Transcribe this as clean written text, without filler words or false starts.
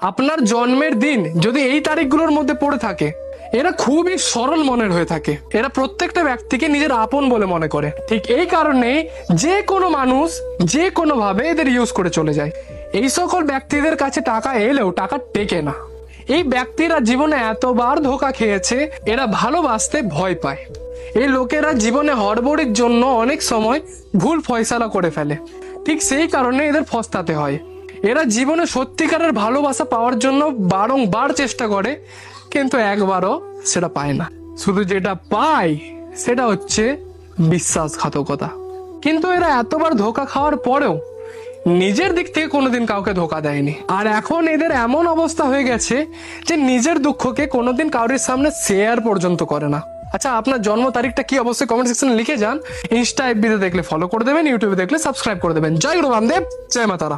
আপনার জন্মের দিন যদি এই তারিখগুলোর মধ্যে পড়ে থাকে, এরা খুবই সরল মনের হয়ে থাকে। এরা প্রত্যেকটা ব্যক্তিকে নিজের আপন বলে মনে করে। ঠিক এই কারণে যে কোনো মানুষ যে কোনো ভাবে এদের ইউজ করে চলে যায়। এই সকল ব্যক্তিদের কাছে টাকা এলেও টাকা টেকে না। এই ব্যক্তিরা জীবনে এতবার ধোঁকা খেয়েছে, এরা ভালোবাসতে ভয় পায়। এই লোকেরা জীবনে হড়বড়ির জন্য অনেক সময় ভুল ফয়সালা করে ফেলে। ঠিক সেই কারণে এদের ফস্তাতে হয়। এরা জীবনে সত্যিকারের ভালোবাসা পাওয়ার জন্য বারংবার চেষ্টা করে, কিন্তু একবারও সেটা পায় না। শুধু যেটা পায় সেটা হচ্ছে বিশ্বাসঘাতকতা। কিন্তু এরা এতবার ধোঁকা খাওয়ার পরেও নিজের দিক থেকে কোনোদিন কাউকে ধোঁকা দেয়নি। আর এখন এদের এমন অবস্থা হয়ে গেছে যে নিজের দুঃখকে কোনোদিন কারোর সামনে শেয়ার পর্যন্ত করে না। আচ্ছা, আপনার জন্ম তারিখটা কি অবশ্যই কমেন্ট সেকশনে লিখে যান। ইনস্টা এফবিতে দেখলে ফলো করে দেবেন, ইউটিউবে দেখলে সাবস্ক্রাইব করে দেবেন। জয় গুরু বামদেব, জয় মাতারা।